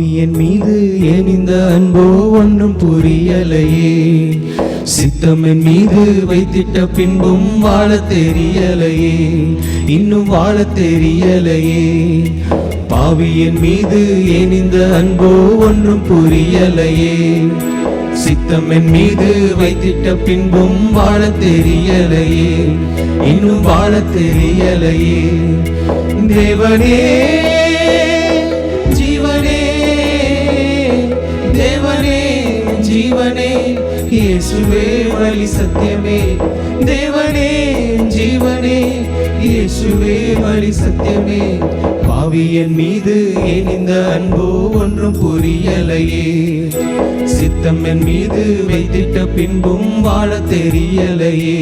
பாவியன் மீது ஏன் இந்த அன்போ ஒன்றும் புரியலையே. சித்தம் என் மீது வைத்திட்ட பின்பும் வாழ தெரியலையே, இன்னும் வாழ தெரியலையே. பாவியன் மீது ஏன் இந்த அன்போ ஒன்றும் புரியலையே. சித்தம் என் மீது வைத்திட்ட பின்பும் வாழ தெரியலையே, இன்னும் வாழ தெரியலையே. தேவனே ஜீவனே, தேவனே ஜீவனே, இயேசுவே வழி சத்தியமே. தேவனே ஜீவனே, இயேசுவே வழி சத்தியமே. பாவியன் மீது ஏன் இந்த அன்போ ஒன்றும் புரியலையே. சித்தம் என் மீது வைத்திட்ட பின்பும் வாழ தெரியலையே,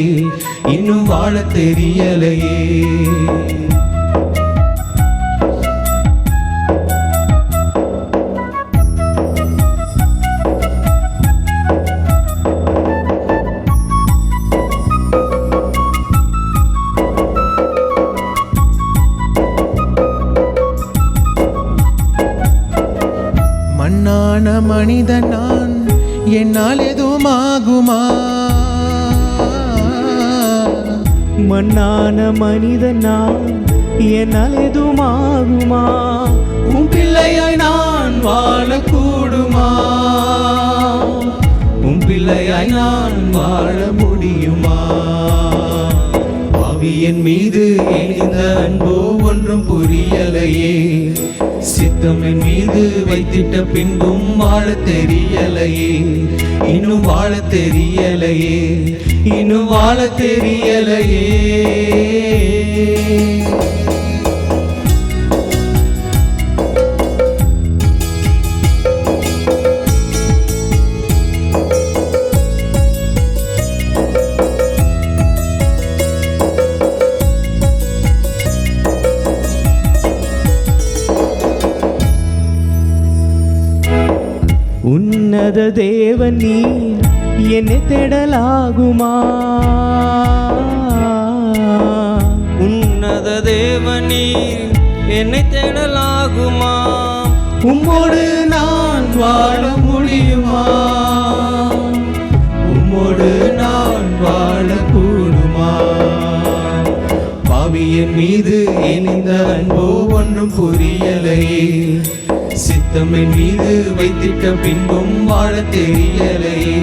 இன்னும் வாழ தெரியலையே. மண்ணான மனிதன் நான், என்னால் எதுவும் ஆகுமா? மண்ணான மனிதன் நான், என்னால் எதுவும் ஆகுமா? உன் பிள்ளையாய் நான் வாழக்கூடுமா? உன் பிள்ளையாய் நான் வாழ முடியுமா? பாவியன் மீது ஏன் இந்த அன்போ ஒன்றும் புரியலையே. சித்தம் என் மீது வைத்திட்ட பின்பும் வாழ தெரியலையே, இன்னும் வாழ தெரியலையே, இன்னும் வாழ தெரியலையே. உன்னத தேவன் நீ என்னை தேடலாகுமா? உன்னத தேவன் நீ என்னை தேடலாகுமா? உம்மோடு நான் வாழ முடியுமா? உம்மோடு நான் வாழ கூடுமா? பாவியன் மீது ஏன் இந்த அன்போ ஒன்றும் புரியலையே. சித்தம் என் மீது வைத்திட்ட பின்பும் வாழ தெரியலையே,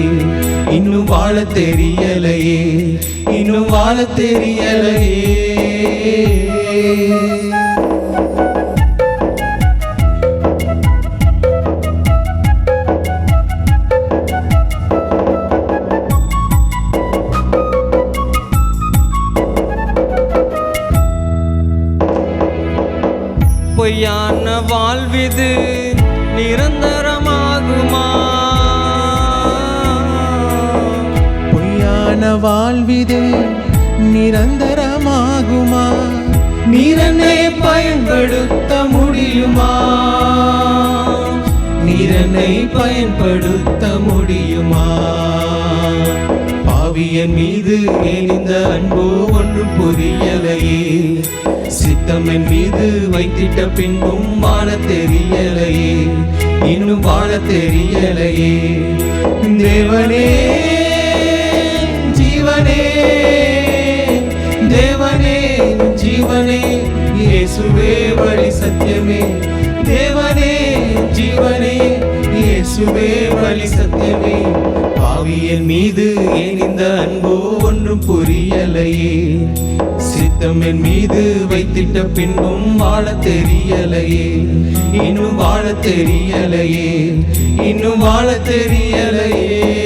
இன்னும் வாழ தெரியலையே, இன்னும் வாழ தெரியலையே. பொய்யான வாழ்விது நிரந்தரமாகுமா? பொய்யான வாழ்விது நிரந்தரமாகுமா? நீரனை பயன்படுத்த முடியுமா? நீரனை பயன்படுத்த முடியுமா? பாவியன் மீது ஏன் இந்த அன்போ ஒன்றும் புரியலையே. சித்தம் என் மீது வைத்திட்ட பின்பும் வாழ தெரியலையே, இன்னும் வாழ தெரியலையே. தேவனே ஜீவனே, தேவனே ஜீவனே, இயேசுவே வழி சத்தியமே. தேவனே ஜீவனே, இயேசுவே வழி சத்தியமே. பாவியன் மீது ஏன் இந்த அன்போ ஒன்றும் புரியலையே. சித்தம் என் மீது வைத்திட்ட பின்பும் வாழ தெரியலையே, இன்னும் வாழ தெரியலையே, இன்னும் வாழ தெரியலையே.